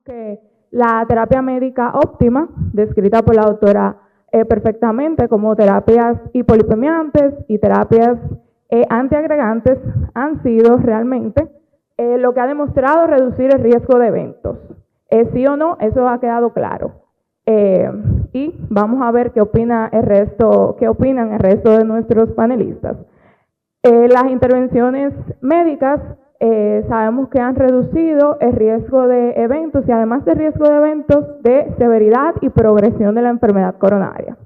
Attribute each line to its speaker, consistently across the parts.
Speaker 1: Que la terapia médica óptima, descrita por la doctora perfectamente como terapias hipolipemiantes y terapias antiagregantes, han sido realmente lo que ha demostrado reducir el riesgo de eventos. Sí o no, eso ha quedado claro. Y vamos a ver qué opinan el resto de nuestros panelistas. Las intervenciones médicas sabemos que han reducido el riesgo de eventos y además del riesgo de eventos de severidad y progresión de la enfermedad coronaria.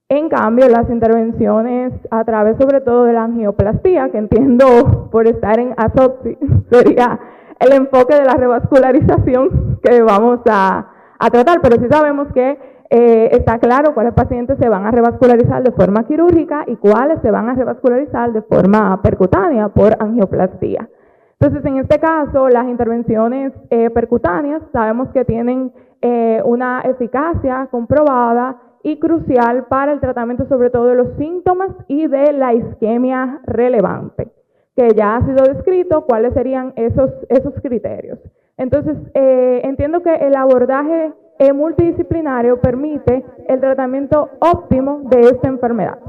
Speaker 1: En cambio, las intervenciones a través sobre todo de la angioplastía, que entiendo por estar en ASOPSI, sería el enfoque de la revascularización que vamos a tratar, pero sí sabemos que está claro cuáles pacientes se van a revascularizar de forma quirúrgica y cuáles se van a revascularizar de forma percutánea por angioplastía. Entonces, en este caso, las intervenciones percutáneas sabemos que tienen una eficacia comprobada y crucial para el tratamiento sobre todo de los síntomas y de la isquemia relevante, que ya ha sido descrito cuáles serían esos criterios. Entonces, entiendo que el abordaje multidisciplinario permite el tratamiento óptimo de esta enfermedad.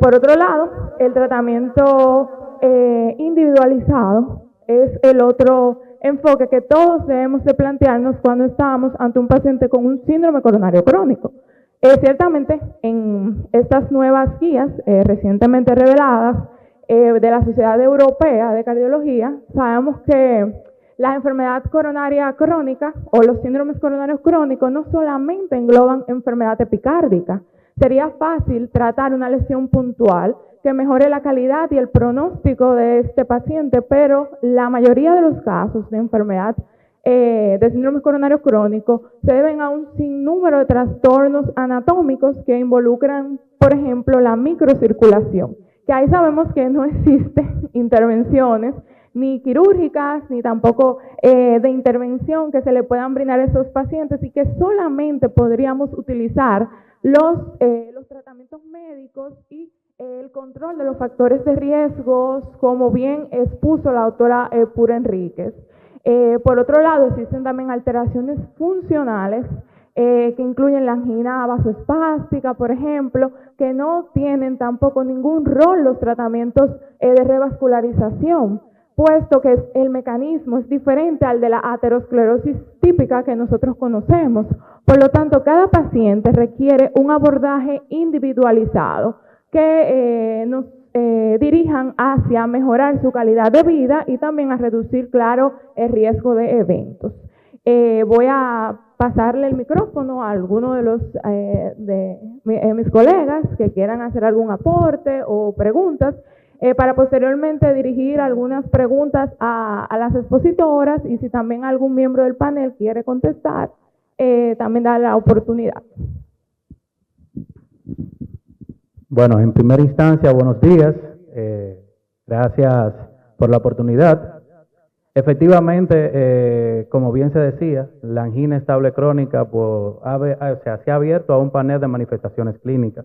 Speaker 1: Por otro lado, el tratamiento individualizado es el otro enfoque que todos debemos de plantearnos cuando estamos ante un paciente con un síndrome coronario crónico. Ciertamente, en estas nuevas guías recientemente reveladas de la Sociedad Europea de Cardiología, sabemos que la enfermedad coronaria crónica o los síndromes coronarios crónicos no solamente engloban enfermedad epicárdica. Sería fácil tratar una lesión puntual que mejore la calidad y el pronóstico de este paciente, pero la mayoría de los casos de enfermedad de síndrome coronario crónico se deben a un sinnúmero de trastornos anatómicos que involucran, por ejemplo, la microcirculación, que ahí sabemos que no existen intervenciones ni quirúrgicas, ni tampoco de intervención que se le puedan brindar a esos pacientes y que solamente podríamos utilizar los tratamientos médicos y el control de los factores de riesgos, como bien expuso la doctora Pura Enríquez. Por otro lado, existen también alteraciones funcionales que incluyen la angina vasoespástica, por ejemplo, que no tienen tampoco ningún rol los tratamientos de revascularización, puesto que el mecanismo es diferente al de la aterosclerosis típica que nosotros conocemos. Por lo tanto, cada paciente requiere un abordaje individualizado que nos dirijan hacia mejorar su calidad de vida y también a reducir, claro, el riesgo de eventos. Voy a pasarle el micrófono a alguno de mis colegas que quieran hacer algún aporte o preguntas, para posteriormente dirigir algunas preguntas a las expositoras y si también algún miembro del panel quiere contestar, también dar la oportunidad.
Speaker 2: Bueno, en primera instancia, buenos días. Gracias por la oportunidad. Efectivamente, como bien se decía, la angina estable crónica se ha abierto a un panel de manifestaciones clínicas.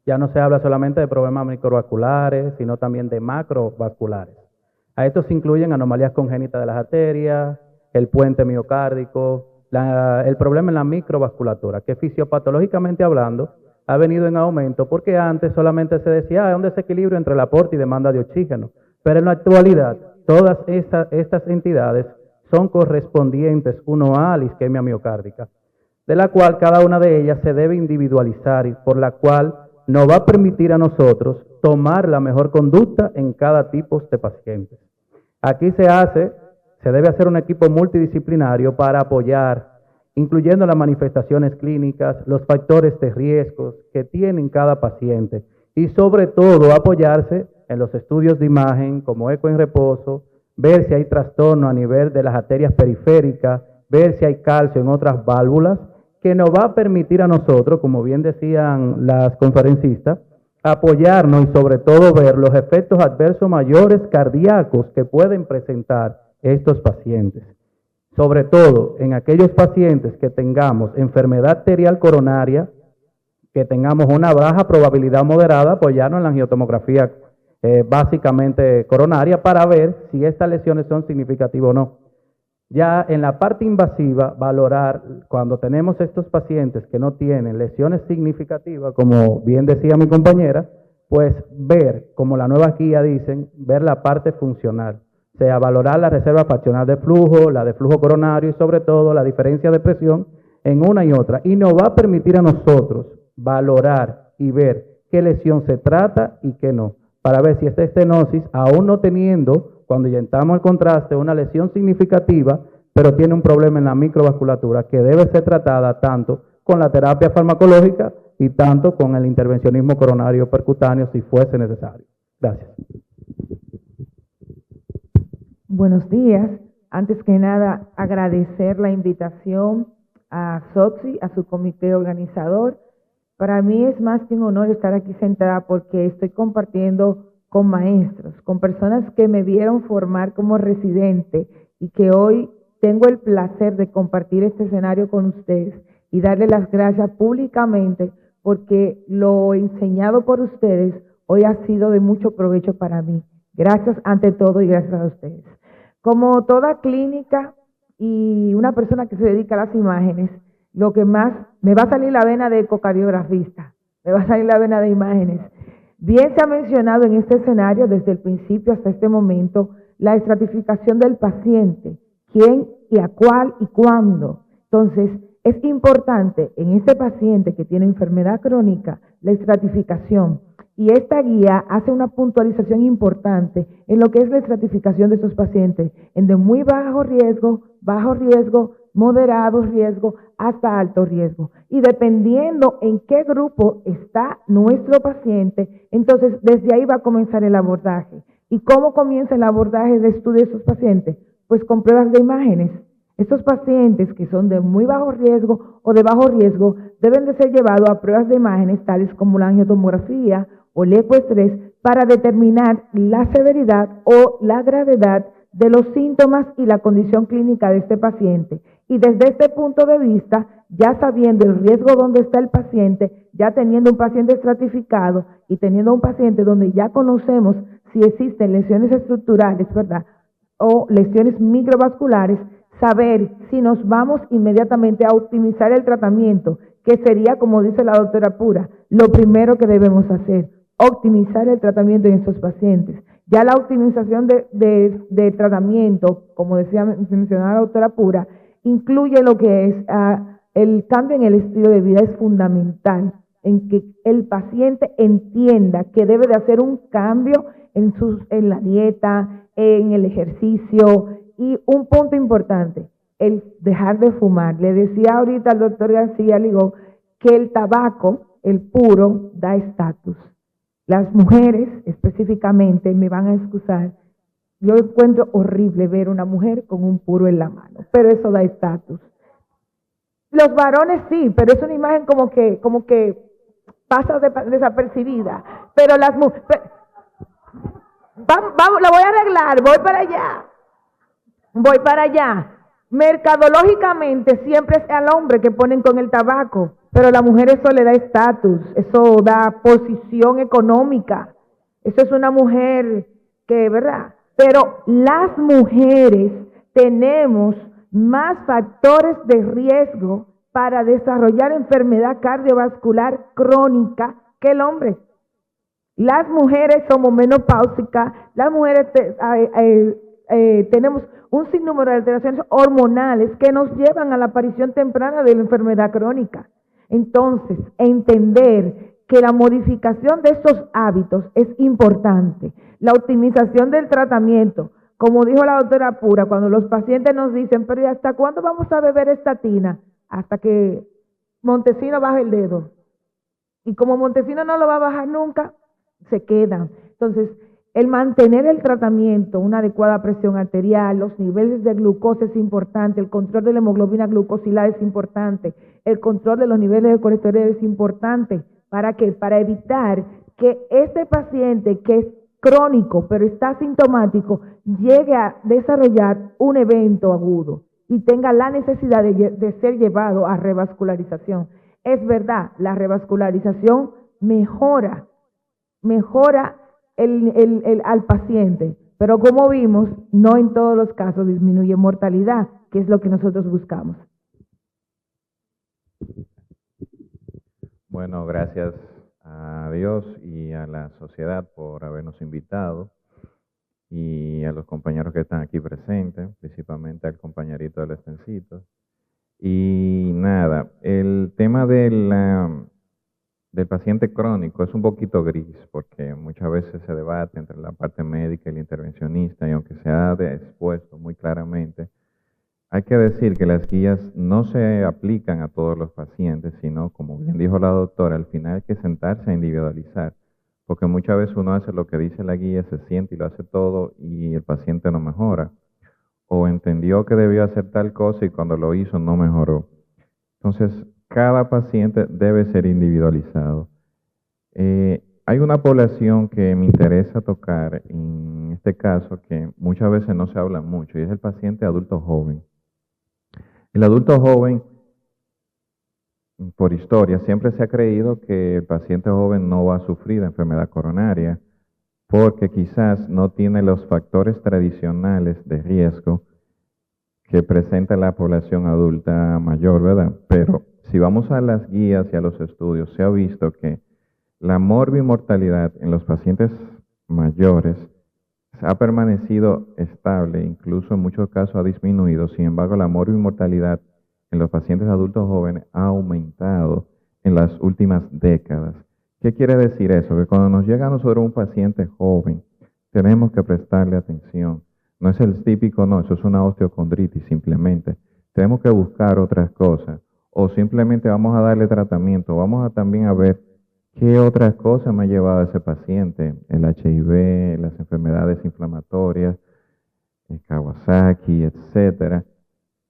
Speaker 2: Ya no se habla solamente de problemas microvasculares, sino también de macrovasculares. A estos se incluyen anomalías congénitas de las arterias, el puente miocárdico, el problema en la microvasculatura, que fisiopatológicamente hablando ha venido en aumento, porque antes solamente se decía, hay un desequilibrio entre el aporte y demanda de oxígeno, pero en la actualidad todas estas entidades son correspondientes a la isquemia miocárdica, de la cual cada una de ellas se debe individualizar y por la cual nos va a permitir a nosotros tomar la mejor conducta en cada tipo de pacientes. Aquí se debe hacer un equipo multidisciplinario para apoyar, incluyendo las manifestaciones clínicas, los factores de riesgos que tienen cada paciente y sobre todo apoyarse en los estudios de imagen como eco en reposo, ver si hay trastorno a nivel de las arterias periféricas, ver si hay calcio en otras válvulas, que nos va a permitir a nosotros, como bien decían las conferencistas, apoyarnos y sobre todo ver los efectos adversos mayores cardíacos que pueden presentar estos pacientes. Sobre todo en aquellos pacientes que tengamos enfermedad arterial coronaria, que tengamos una baja probabilidad moderada, apoyarnos en la angiotomografía básicamente coronaria para ver si estas lesiones son significativas o no. Ya en la parte invasiva, valorar cuando tenemos estos pacientes que no tienen lesiones significativas, como bien decía mi compañera, pues ver, como la nueva guía dicen, ver la parte funcional. O sea, valorar la reserva fraccional de flujo, la de flujo coronario y sobre todo la diferencia de presión en una y otra. Y nos va a permitir a nosotros valorar y ver qué lesión se trata y qué no, para ver si esta estenosis, aún no teniendo, cuando inyectamos el contraste, una lesión significativa, pero tiene un problema en la microvasculatura que debe ser tratada tanto con la terapia farmacológica y tanto con el intervencionismo coronario percutáneo si fuese necesario. Gracias.
Speaker 3: Buenos días. Antes que nada, agradecer la invitación a SOCSI, a su comité organizador. Para mí es más que un honor estar aquí sentada porque estoy compartiendo con maestros, con personas que me vieron formar como residente y que hoy tengo el placer de compartir este escenario con ustedes y darle las gracias públicamente porque lo enseñado por ustedes hoy ha sido de mucho provecho para mí. Gracias ante todo y gracias a ustedes. Como toda clínica y una persona que se dedica a las imágenes, lo que más me va a salir la vena de ecocardiografista, me va a salir la vena de imágenes. Bien se ha mencionado en este escenario desde el principio hasta este momento la estratificación del paciente, quién y a cuál y cuándo. Entonces, es importante en este paciente que tiene enfermedad crónica la estratificación. Y esta guía hace una puntualización importante en lo que es la estratificación de estos pacientes, en de muy bajo riesgo, moderado riesgo, hasta alto riesgo. Y dependiendo en qué grupo está nuestro paciente, entonces desde ahí va a comenzar el abordaje. ¿Y cómo comienza el abordaje de estudio de estos pacientes? Pues con pruebas de imágenes. Estos pacientes que son de muy bajo riesgo o de bajo riesgo deben de ser llevados a pruebas de imágenes tales como la angiotomografía o el ecoestrés para determinar la severidad o la gravedad de los síntomas y la condición clínica de este paciente. Y desde este punto de vista, ya sabiendo el riesgo donde está el paciente, ya teniendo un paciente estratificado y teniendo un paciente donde ya conocemos si existen lesiones estructurales, ¿verdad? O lesiones microvasculares, saber si nos vamos inmediatamente a optimizar el tratamiento, que sería, como dice la doctora Pura, lo primero que debemos hacer, optimizar el tratamiento en estos pacientes. Ya la optimización de tratamiento, como mencionaba la doctora Pura, incluye lo que es el cambio en el estilo de vida es fundamental, en que el paciente entienda que debe de hacer un cambio en la dieta, en el ejercicio y un punto importante, el dejar de fumar. Le decía ahorita al doctor García Ligó que el tabaco, el puro, da estatus. Las mujeres específicamente me van a excusar. Yo encuentro horrible ver una mujer con un puro en la mano, pero eso da estatus. Los varones sí, pero es una imagen como que pasa desapercibida. Pero las mujeres, vamos, lo voy a arreglar, voy para allá. Mercadológicamente siempre es al hombre que ponen con el tabaco, pero a la mujer eso le da estatus, eso da posición económica. Eso es una mujer que, ¿verdad? Pero las mujeres tenemos más factores de riesgo para desarrollar enfermedad cardiovascular crónica que el hombre. Las mujeres somos menopáusicas, las mujeres tenemos un sinnúmero de alteraciones hormonales que nos llevan a la aparición temprana de la enfermedad crónica. Entonces, entender que la modificación de estos hábitos es importante. La optimización del tratamiento, como dijo la doctora Pura, cuando los pacientes nos dicen, pero ¿y hasta cuándo vamos a beber estatina? Hasta que Montesino baje el dedo. Y como Montesino no lo va a bajar nunca, se quedan. Entonces, el mantener el tratamiento, una adecuada presión arterial, los niveles de glucosa es importante, el control de la hemoglobina glucosilada es importante, el control de los niveles de colesterol es importante. ¿Para qué? Para evitar que este paciente que es crónico pero está asintomático llegue a desarrollar un evento agudo y tenga la necesidad de ser llevado a revascularización. Es verdad, la revascularización mejora al paciente, pero como vimos, no en todos los casos disminuye mortalidad. que es lo que nosotros buscamos.
Speaker 4: Bueno, gracias a Dios y a la sociedad por habernos invitado y a los compañeros que están aquí presentes, principalmente al compañerito del Estencito. Y nada, el tema del paciente crónico es un poquito gris porque muchas veces se debate entre la parte médica y el intervencionista y aunque se ha expuesto muy claramente, hay que decir que las guías no se aplican a todos los pacientes, sino, como bien dijo la doctora, al final hay que sentarse a individualizar, porque muchas veces uno hace lo que dice la guía, se siente y lo hace todo y el paciente no mejora, o entendió que debió hacer tal cosa y cuando lo hizo no mejoró. Entonces, cada paciente debe ser individualizado. Hay una población que me interesa tocar en este caso que muchas veces no se habla mucho y es el paciente adulto joven. El adulto joven, por historia, siempre se ha creído que el paciente joven no va a sufrir de enfermedad coronaria porque quizás no tiene los factores tradicionales de riesgo que presenta la población adulta mayor, ¿verdad? Pero si vamos a las guías y a los estudios, se ha visto que la morbimortalidad en los pacientes mayores ha permanecido estable, incluso en muchos casos ha disminuido. Sin embargo, la morbimortalidad en los pacientes adultos jóvenes ha aumentado en las últimas décadas. ¿Qué quiere decir eso? Que cuando nos llega a nosotros un paciente joven, tenemos que prestarle atención. No es el típico, no, eso es una osteocondritis simplemente. Tenemos que buscar otras cosas. O simplemente vamos a darle tratamiento. Vamos a también a ver qué otras cosas me ha llevado a ese paciente. El HIV, las enfermedades inflamatorias, el Kawasaki, etcétera,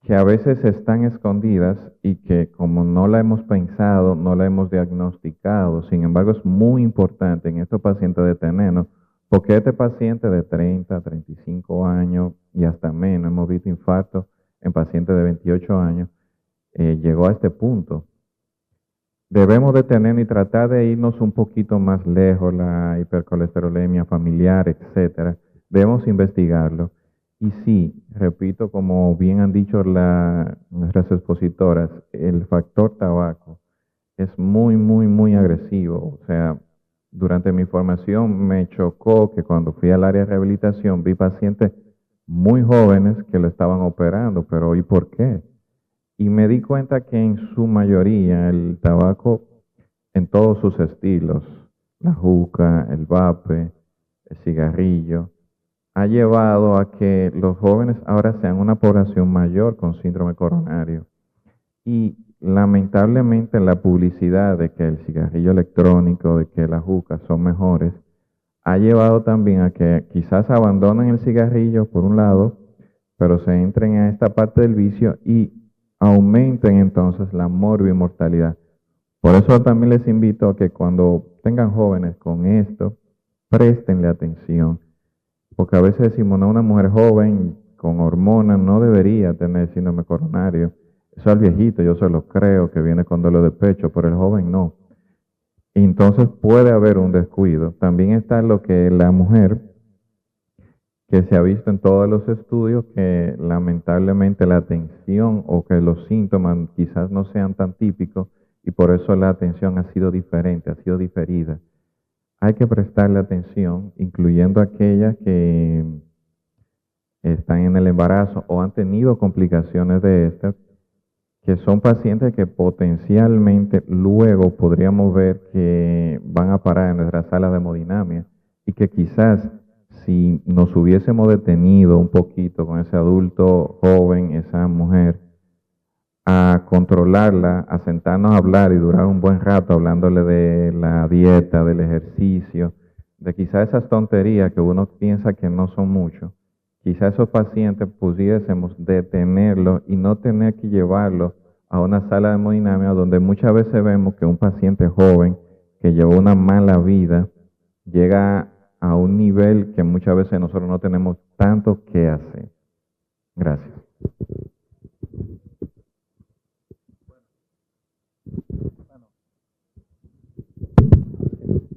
Speaker 4: que a veces están escondidas y que como no la hemos pensado, no la hemos diagnosticado. Sin embargo, es muy importante en estos pacientes detenernos, porque este paciente de 30, 35 años y hasta menos, hemos visto infartos en pacientes de 28 años, llegó a este punto. Debemos detenernos y tratar de irnos un poquito más lejos, la hipercolesterolemia familiar, etcétera. Debemos investigarlo. Y sí, repito, como bien han dicho nuestras expositoras, el factor tabaco es muy agresivo. O sea, durante mi formación me chocó que cuando fui al área de rehabilitación vi pacientes muy jóvenes que lo estaban operando, pero ¿y por qué? Y me di cuenta que en su mayoría el tabaco en todos sus estilos, la juca, el vape, el cigarrillo, ha llevado a que los jóvenes ahora sean una población mayor con síndrome coronario. Y lamentablemente la publicidad de que el cigarrillo electrónico, de que la juca son mejores, ha llevado también a que quizás abandonen el cigarrillo por un lado, pero se entren a esta parte del vicio y aumenten entonces la morbimortalidad. Por eso también les invito a que cuando tengan jóvenes con esto, préstenle atención. Porque a veces decimos, no, una mujer joven con hormonas no debería tener síndrome coronario. Eso al viejito yo se lo creo que viene con dolor de pecho, pero el joven no. Entonces puede haber un descuido. También está lo que la mujer, que se ha visto en todos los estudios, que lamentablemente la atención o que los síntomas quizás no sean tan típicos y por eso la atención ha sido diferente, ha sido diferida. Hay que prestarle atención, incluyendo aquellas que están en el embarazo o han tenido complicaciones de estas, que son pacientes que potencialmente luego podríamos ver que van a parar en nuestra sala de hemodinamia y que quizás si nos hubiésemos detenido un poquito con ese adulto joven, esa mujer, a controlarla, a sentarnos a hablar y durar un buen rato hablándole de la dieta, del ejercicio, de quizás esas tonterías que uno piensa que no son mucho, quizás esos pacientes pudiésemos detenerlos y no tener que llevarlos a una sala de hemodinamia donde muchas veces vemos que un paciente joven que llevó una mala vida llega a un nivel que muchas veces nosotros no tenemos tanto que hacer. Gracias.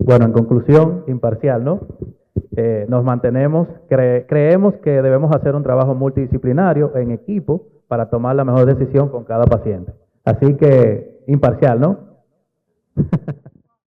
Speaker 2: Bueno, en conclusión, imparcial, ¿no? Nos mantenemos, creemos que debemos hacer un trabajo multidisciplinario en equipo para tomar la mejor decisión con cada paciente. Así que, imparcial, ¿no?